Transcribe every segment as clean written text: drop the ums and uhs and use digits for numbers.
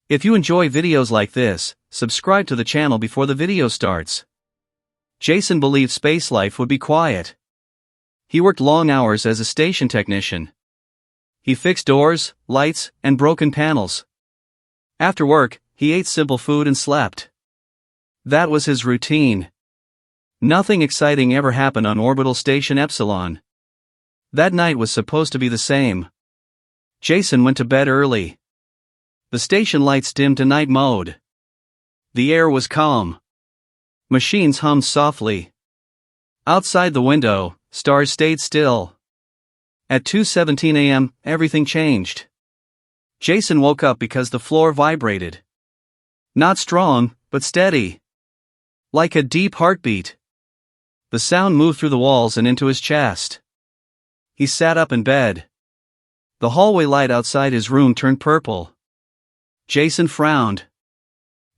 If you enjoy videos like this, subscribe to the channel before the video starts. Jason believed space life would be quiet. He worked long hours as a station technician. He fixed doors, lights, and broken panels. After work, he ate simple food and slept. That was his routine. Nothing exciting ever happened on Orbital Station Epsilon. That night was supposed to be the same. Jason went to bed early. The station lights dimmed to night mode. The air was calm. Machines hummed softly. Outside the window, stars stayed still. At 2:17 a.m., everything changed. Jason woke up because the floor vibrated. Not strong, but steady. Like a deep heartbeat. The sound moved through the walls and into his chest. He sat up in bed. The hallway light outside his room turned purple. Jason frowned.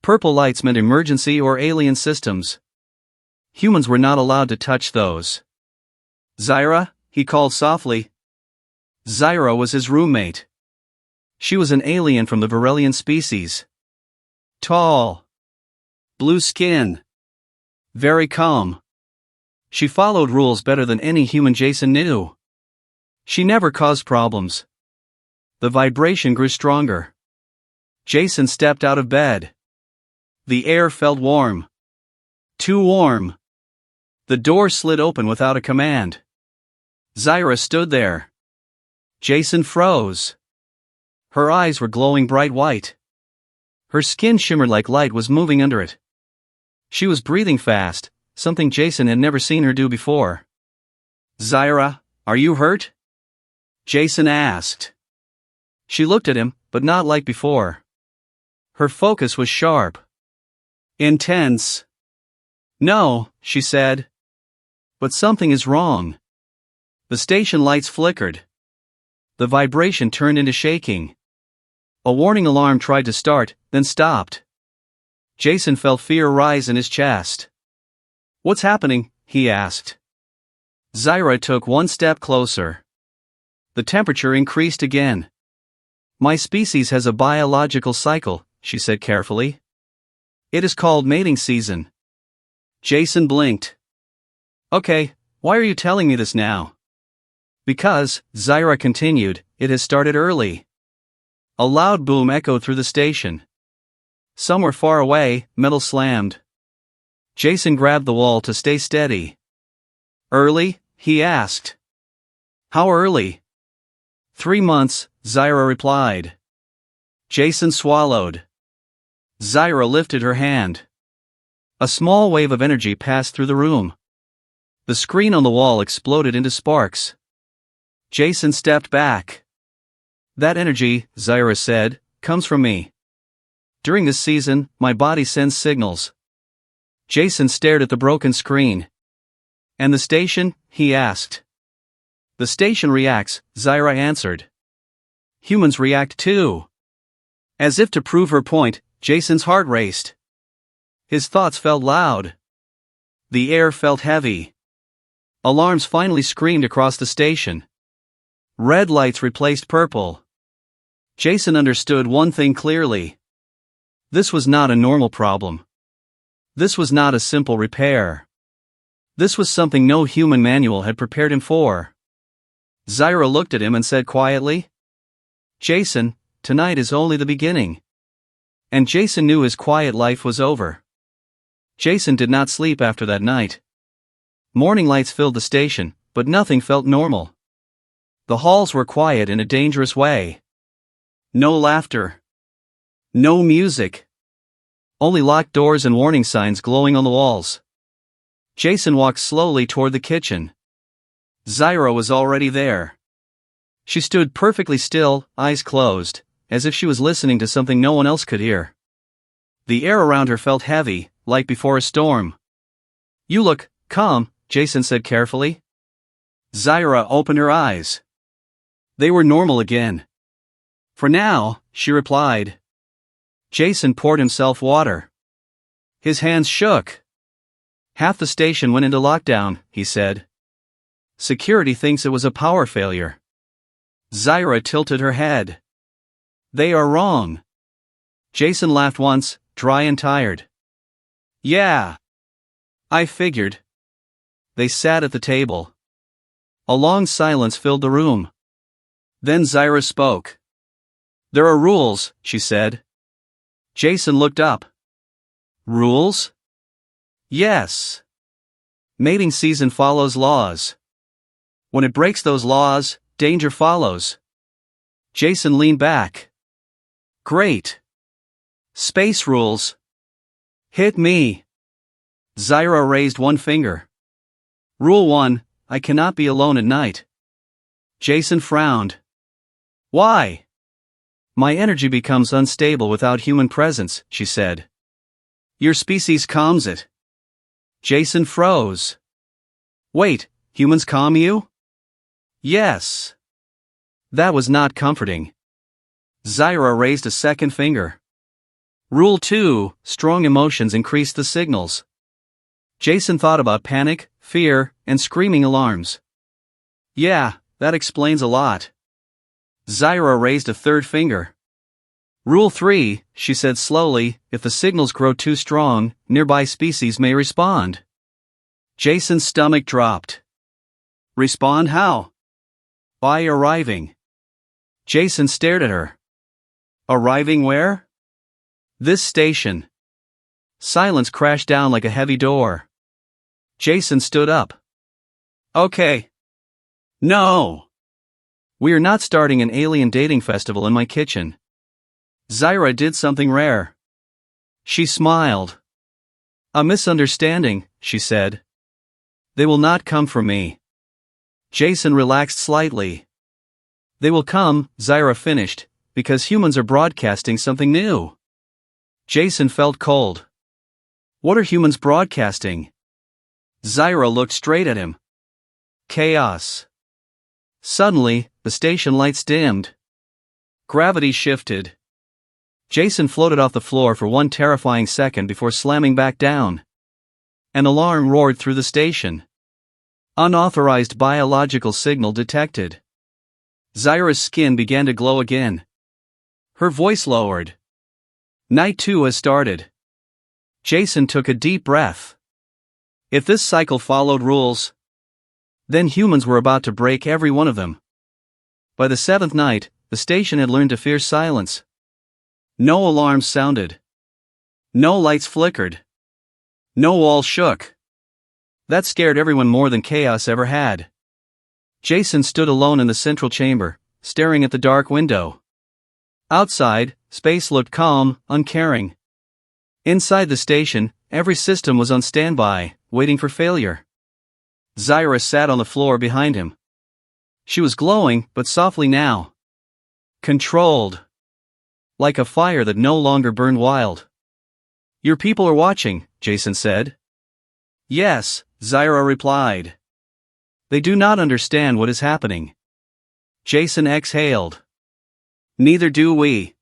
Purple lights meant emergency or alien systems. Humans were not allowed to touch those. Zyra, he called softly. Zyra was his roommate. She was an alien from the Varelian species. Tall. Blue skin. Very calm. She followed rules better than any human Jason knew. She never caused problems. The vibration grew stronger. Jason stepped out of bed. The air felt warm. Too warm. The door slid open without a command. Zyra stood there. Jason froze. Her eyes were glowing bright white. Her skin shimmered like light was moving under it. She was breathing fast, something Jason had never seen her do before. Zyra, are you hurt? Jason asked. She looked at him, but not like before. Her focus was sharp. Intense. No, she said. But something is wrong. The station lights flickered. The vibration turned into shaking. A warning alarm tried to start, then stopped. Jason felt fear rise in his chest. What's happening? He asked. Zyra took one step closer. The temperature increased again. My species has a biological cycle, she said carefully. It is called mating season. Jason blinked. Okay, why are you telling me this now? Because, Zyra continued, it has started early. A loud boom echoed through the station. Somewhere far away, metal slammed. Jason grabbed the wall to stay steady. Early? He asked. How early? 3 months, Zyra replied. Jason swallowed. Zyra lifted her hand. A small wave of energy passed through the room. The screen on the wall exploded into sparks. Jason stepped back. That energy, Zyra said, comes from me. During this season, my body sends signals. Jason stared at the broken screen. And the station? He asked. The station reacts, Zyra answered. Humans react too. As if to prove her point, Jason's heart raced. His thoughts felt loud. The air felt heavy. Alarms finally screamed across the station. Red lights replaced purple. Jason understood one thing clearly. This was not a normal problem. This was not a simple repair. This was something no human manual had prepared him for. Zyra looked at him and said quietly, Jason, tonight is only the beginning. And Jason knew his quiet life was over. Jason did not sleep after that night. Morning lights filled the station, but nothing felt normal. The halls were quiet in a dangerous way. No laughter. No music. Only locked doors and warning signs glowing on the walls. Jason walked slowly toward the kitchen. Zyra was already there. She stood perfectly still, eyes closed, as if she was listening to something no one else could hear. The air around her felt heavy, like before a storm. You look calm, Jason said carefully. Zyra opened her eyes. They were normal again. For now, she replied. Jason poured himself water. His hands shook. Half the station went into lockdown, he said. Security thinks it was a power failure. Zyra tilted her head. They are wrong. Jason laughed once, dry and tired. Yeah. I figured. They sat at the table. A long silence filled the room. Then Zyra spoke. There are rules, she said. Jason looked up. Rules? Yes. Mating season follows laws. When it breaks those laws, danger follows. Jason leaned back. Great. Space rules. Hit me. Zyra raised one finger. Rule 1, I cannot be alone at night. Jason frowned. Why? My energy becomes unstable without human presence, she said. Your species calms it. Jason froze. Wait, humans calm you? Yes. That was not comforting. Zyra raised a second finger. Rule 2, strong emotions increase the signals. Jason thought about panic, fear, and screaming alarms. Yeah, that explains a lot. Zyra raised a third finger. Rule 3, she said slowly, if the signals grow too strong, nearby species may respond. Jason's stomach dropped. Respond how? By arriving. Jason stared at her. Arriving where? This station. Silence crashed down like a heavy door. Jason stood up. Okay. No. We are not starting an alien dating festival in my kitchen. Zyra did something rare. She smiled. A misunderstanding, she said. They will not come for me. Jason relaxed slightly. They will come, Zyra finished, because humans are broadcasting something new. Jason felt cold. What are humans broadcasting? Zyra looked straight at him. Chaos. Suddenly, the station lights dimmed. Gravity shifted. Jason floated off the floor for one terrifying second before slamming back down. An alarm roared through the station. Unauthorized biological signal detected. Zyra's skin began to glow again. Her voice lowered. Night 2 has started. Jason took a deep breath. If this cycle followed rules, then humans were about to break every one of them. By the 7th night, the station had learned to fear silence. No alarms sounded. No lights flickered. No wall shook. That scared everyone more than chaos ever had. Jason stood alone in the central chamber, staring at the dark window. Outside, space looked calm, uncaring. Inside the station, every system was on standby, waiting for failure. Zyra sat on the floor behind him. She was glowing, but softly now. Controlled. Like a fire that no longer burned wild. Your people are watching, Jason said. Yes, Zyra replied. They do not understand what is happening. Jason exhaled. Neither do we.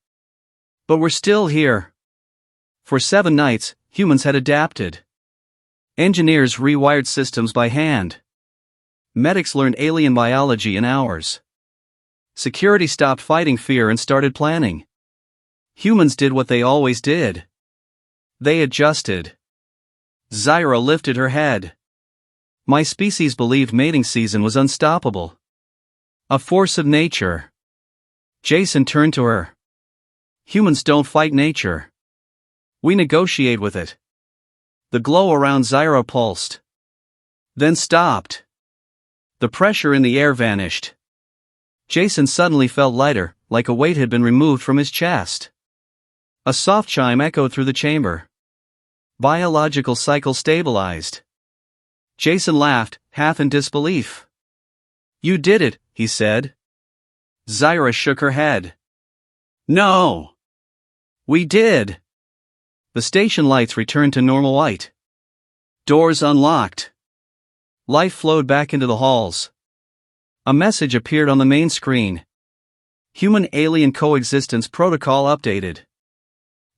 But we're still here. For 7 nights, humans had adapted. Engineers rewired systems by hand. Medics learned alien biology in hours. Security stopped fighting fear and started planning. Humans did what they always did. They adjusted. Zyra lifted her head. My species believed mating season was unstoppable. A force of nature. Jason turned to her. Humans don't fight nature. We negotiate with it. The glow around Zyra pulsed. Then stopped. The pressure in the air vanished. Jason suddenly felt lighter, like a weight had been removed from his chest. A soft chime echoed through the chamber. Biological cycle stabilized. Jason laughed, half in disbelief. You did it, he said. Zyra shook her head. No. We did. The station lights returned to normal white. Doors unlocked. Life flowed back into the halls. A message appeared on the main screen. Human-alien coexistence protocol updated.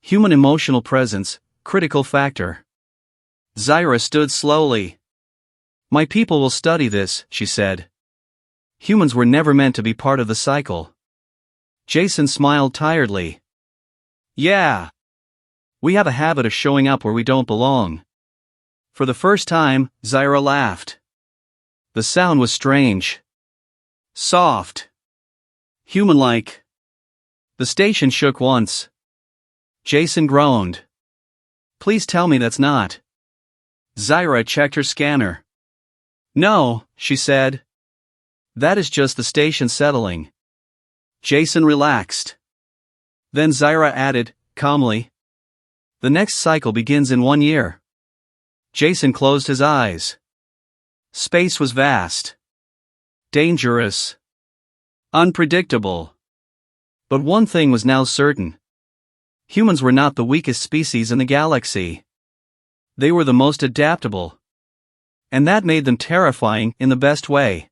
Human emotional presence, critical factor. Zyra stood slowly. My people will study this, she said. Humans were never meant to be part of the cycle. Jason smiled tiredly. Yeah. We have a habit of showing up where we don't belong. For the first time, Zyra laughed. The sound was strange. Soft. Human-like. The station shook once. Jason groaned. Please tell me that's not. Zyra checked her scanner. No, she said. That is just the station settling. Jason relaxed. Then Zyra added, calmly. The next cycle begins in 1 year. Jason closed his eyes. Space was vast. Dangerous. Unpredictable. But one thing was now certain. Humans were not the weakest species in the galaxy. They were the most adaptable. And that made them terrifying in the best way.